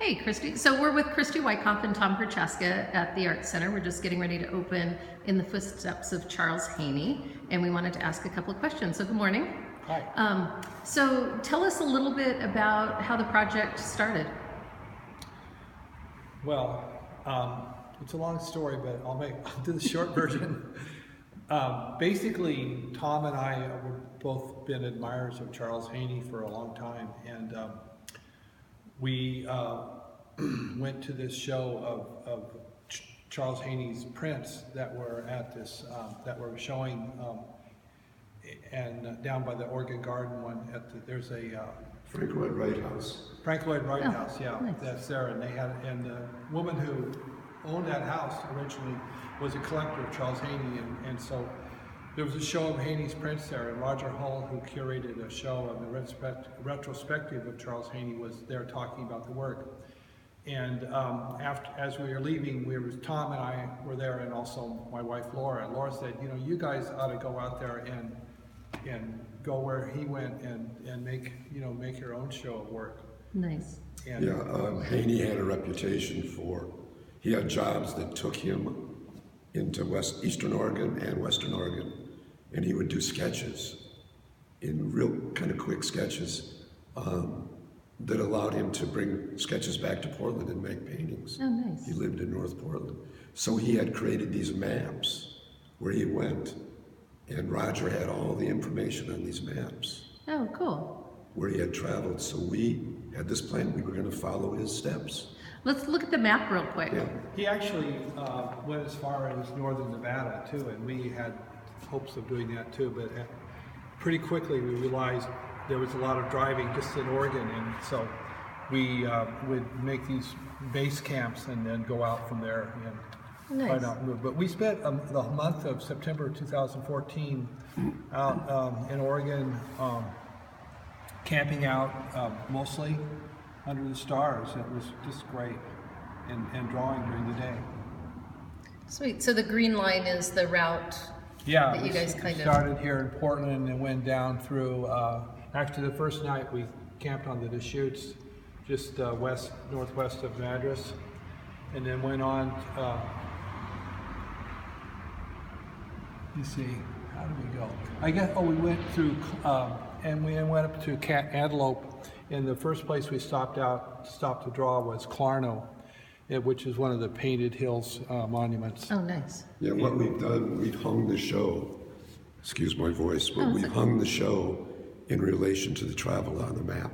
Hey, Christy. So we're with Christy Wyckoff and Tom Prochaska at the Art Center. We're just getting ready to open in the footsteps of Charles Heaney, and we wanted to ask a couple of questions. So good morning. Hi. So tell us a little bit about how the project started. Well, it's a long story, but I'll do the short version. Basically, Tom and I have both been admirers of Charles Heaney for a long time, and we went to this show of Charles Heaney's prints that were at this that were showing, and down by the Oregon Garden one there's a Frank Lloyd Wright House. Frank Lloyd Wright House, yeah, nice. That's there, and the woman who owned that house originally was a collector of Charles Heaney, and so there was a show of Heaney's prints there, and Roger Hull, who curated a show of the retrospective of Charles Heaney, was there talking about the work. And as we were leaving, Tom and I were there, and also my wife Laura. And Laura said, you guys ought to go out there and go where he went and make your own show of work. Nice. And Heaney had a reputation he had jobs that took him into Eastern Oregon and Western Oregon, and he would do sketches, in real kind of quick sketches, that allowed him to bring sketches back to Portland and make paintings. Oh, nice. He lived in North Portland. So he had created these maps where he went, and Roger had all the information on these maps. Oh, cool. Where he had traveled. So we had this plan, we were going to follow his steps. Let's look at the map real quick. Yeah. He actually went as far as northern Nevada too, and we had hopes of doing that too, but pretty quickly we realized there was a lot of driving just in Oregon, and so we would make these base camps and then go out from there and try not to move. But we spent the month of September 2014 out in Oregon, camping out mostly under the stars. It was just great, and drawing during the day. Sweet. So the green line is the route that you guys kind of started here in Portland and went down through. Actually, the first night we camped on the Deschutes, just northwest of Madras, and then went on. You see, how did we go? We went through, and we went up to Antelope. And the first place we stopped to draw was Clarno, which is one of the Painted Hills monuments. Oh, nice. Yeah, what we've done, we've hung the show, excuse my voice, but we've hung the show in relation to the travel on the map.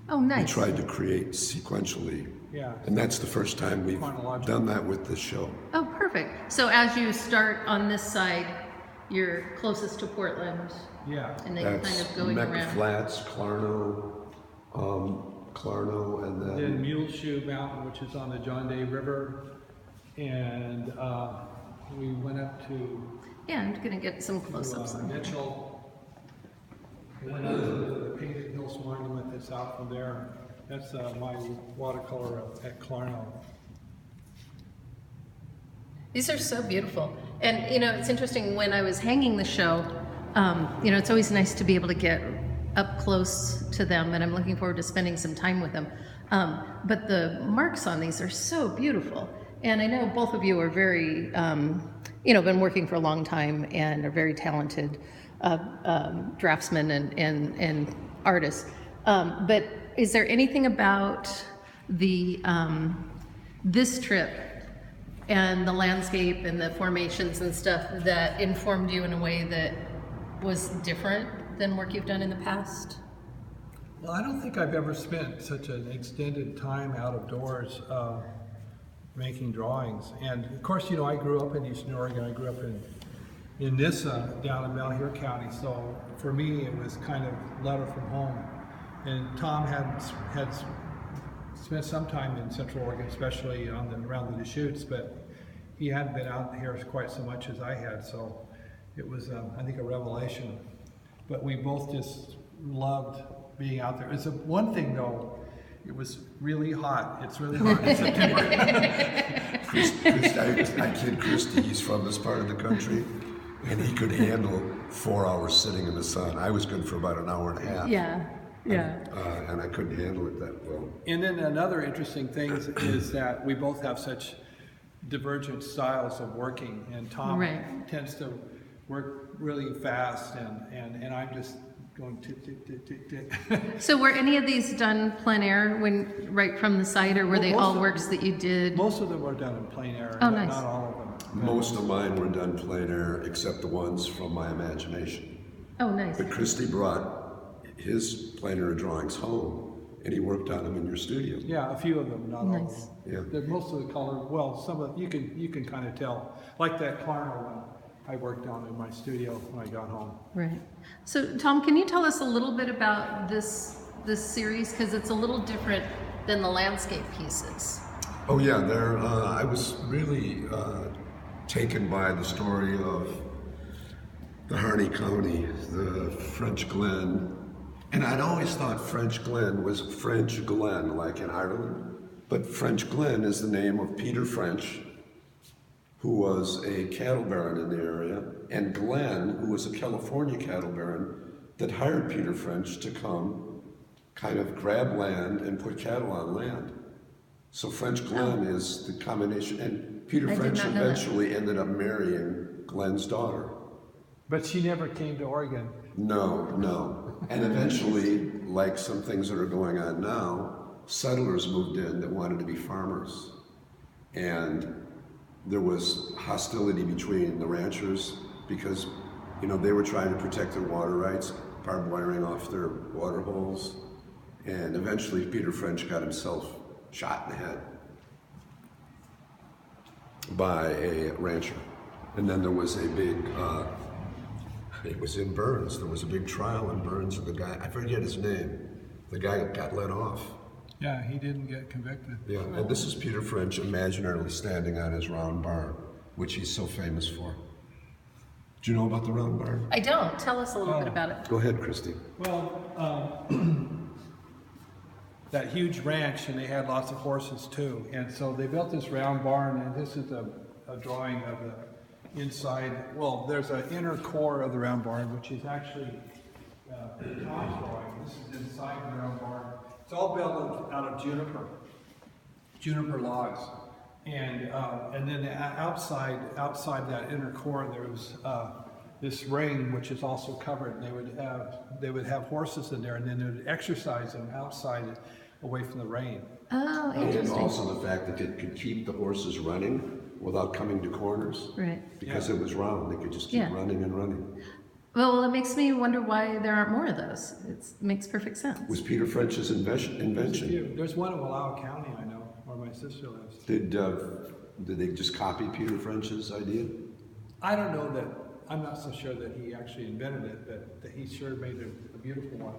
Oh, nice. We tried to create sequentially. Yeah. And that's the first time we've done that with this show. Oh, perfect. So as you start on this side, you're closest to Portland. Yeah. And then kind of going Mecca around. Flats, Clarno, and Then Muleshoe Mountain, which is on the John Day River, and we went up to. Yeah, I'm going to get some close-ups on Mitchell. We went up to the Painted Hills Monument that's out from there. That's my watercolor at Clarno. These are so beautiful. And, it's interesting, when I was hanging the show, it's always nice to be able to get up close to them, and I'm looking forward to spending some time with them. But the marks on these are so beautiful. And I know both of you are very, been working for a long time and are very talented draftsmen and artists. But is there anything about this trip and the landscape and the formations and stuff that informed you in a way that was different than work you've done in the past? Well, I don't think I've ever spent such an extended time out of doors making drawings. And of course, I grew up in Eastern Oregon. I grew up in Nissa down in Malheur County. So for me, it was kind of letter from home. And Tom had spent some time in Central Oregon, especially around the Deschutes, but he hadn't been out here quite so much as I had. So it was, I think, a revelation. But we both just loved being out there. It's one thing though, it was really hot. It's really hot in September. I kid Christy, he's from this part of the country, and he could handle 4 hours sitting in the sun. I was good for about an hour and a half. Yeah. Yeah. And I couldn't handle it that well. And then another interesting thing is that we both have such divergent styles of working, and Tom Right. tends to work really fast, and I'm just going tick, tick, tick, tick, tick. So were any of these done plein air right from the site, or were Well, they most all of- works that you did? Most of them are done in plein air, Oh, but nice. not all of them. Most of mine were done plein air, except the ones from my imagination. Oh, nice. But Christy brought his plein air drawings home, and he worked on them in your studio. Yeah, a few of them, not all of Nice. them. Yeah. Most of the color, well, some of you can kind of tell. Like that Klarner one, I worked on in my studio when I got home. Right. So, Tom, can you tell us a little bit about this series, because it's a little different than the landscape pieces? Oh yeah, I was really taken by the story of the Heaney County, the French Glen, and I'd always thought French Glen was French Glen, like in Ireland, but French Glen is the name of Peter French, who was a cattle baron in the area, and Glenn, who was a California cattle baron that hired Peter French to come kind of grab land and put cattle on land. So French Glen is the combination, and Peter I did French not know that. eventually ended up marrying Glenn's daughter. But she never came to Oregon. No. And eventually, like some things that are going on now, settlers moved in that wanted to be farmers. And there was hostility between the ranchers because, they were trying to protect their water rights, barbed wiring off their water holes. And eventually Peter French got himself shot in the head by a rancher. And then there was a big, it was in Burns, there was a big trial in Burns of the guy, I forget his name, the guy got let off. Yeah, he didn't get convicted. Yeah, and this is Peter French imaginarily standing on his round barn, which he's so famous for. Do you know about the round barn? I don't. Tell us a little bit about it. Go ahead, Christy. Well, that huge ranch, and they had lots of horses too. And so they built this round barn, and this is a drawing of the inside. Well, there's an inner core of the round barn, which is actually Tom's drawing. This is inside the round barn. It's all built out of juniper logs. And then outside that inner core, there was this ring, which is also covered. And they would have horses in there, and then they would exercise them outside, away from the rain. Oh, And interesting. also the fact that it could keep the horses running without coming to corners. Right. Because it was round, they could just keep Yeah. running and running. Well, it makes me wonder why there aren't more of those. It makes perfect sense. It was Peter French's invention. There's one in Wallowa County, I know, where my sister lives. Did they just copy Peter French's idea? I don't know that, I'm not so sure that he actually invented it, but that he sure made a beautiful one.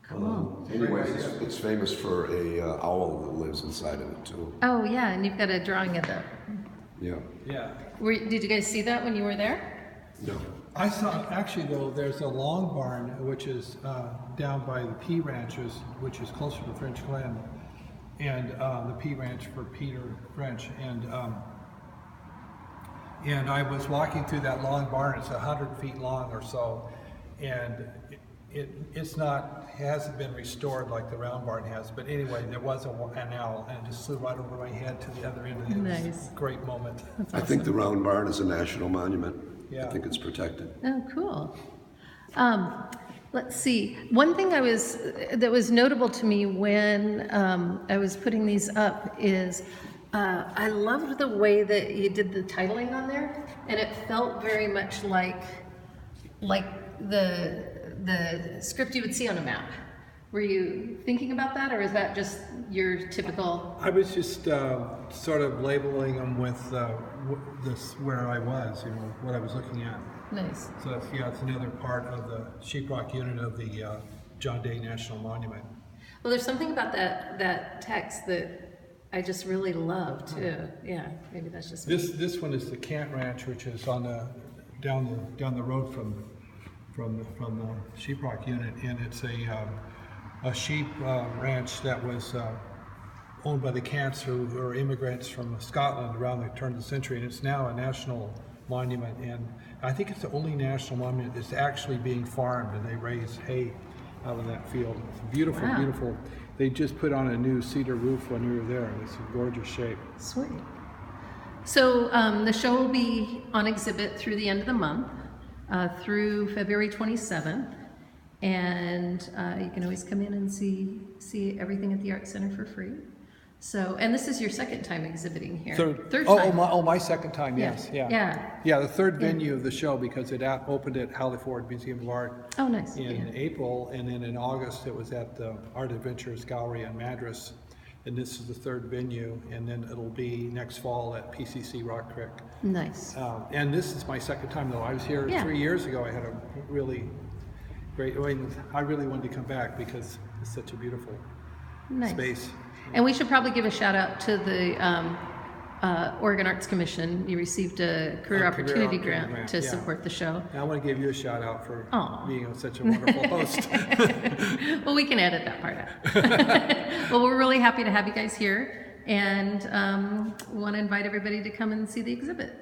Cool. Anyways, it's famous for a owl that lives inside of it too. Oh, yeah, and you've got a drawing of that. Yeah. Yeah. Did you guys see that when you were there? No. I saw, actually though, there's a long barn, which is down by the P Ranches, which is closer to French Glen, and the P Ranch for Peter French. And I was walking through that long barn. It's 100 feet long or so, and it hasn't been restored like the round barn has. But anyway, there was an owl, and it just flew right over my head to the other end of it. It was Nice. a great moment. I think the round barn is a national monument. Yeah. I think it's protected. Oh, cool. Let's see. One thing that was notable to me when I was putting these up is I loved the way that you did the titling on there, and it felt very much like the script you would see on a map. Were you thinking about that, or is that just your typical? I was just sort of labeling them with this where I was, what I was looking at. Nice. So it's another part of the sheetrock unit of the John Day National Monument. Well, there's something about that text that I just really love too. Yeah, maybe that's just me. This one is the Cant Ranch, which is on down the road from the sheetrock unit, and it's a sheep ranch that was owned by the Cants, who were immigrants from Scotland around the turn of the century, and it's now a national monument. And I think it's the only national monument that's actually being farmed, and they raise hay out in that field. It's beautiful, Wow. beautiful. They just put on a new cedar roof when we were there. It's a gorgeous shape. Sweet. So the show will be on exhibit through the end of the month, through February 27th. And you can always come in and see everything at the Art Center for free. So, and this is your second time exhibiting here. Third time. My second time, yes. Yeah. Yeah. Yeah, the third venue of the show, because it opened at Halliford Museum of Art Oh, nice. in April, and then in August it was at the Art Adventures Gallery in Madras. And this is the third venue, and then it'll be next fall at PCC Rock Creek. Nice. And this is my second time, though. I was here 3 years ago. I had a really great, I really wanted to come back because it's such a beautiful Nice. space. And we should probably give a shout out to the Oregon Arts Commission. You received a Career Opportunity Grant to support the show. And I want to give you a shout out for Aw. being such a wonderful host. Well, we can edit that part out. Well, we're really happy to have you guys here, and want to invite everybody to come and see the exhibit.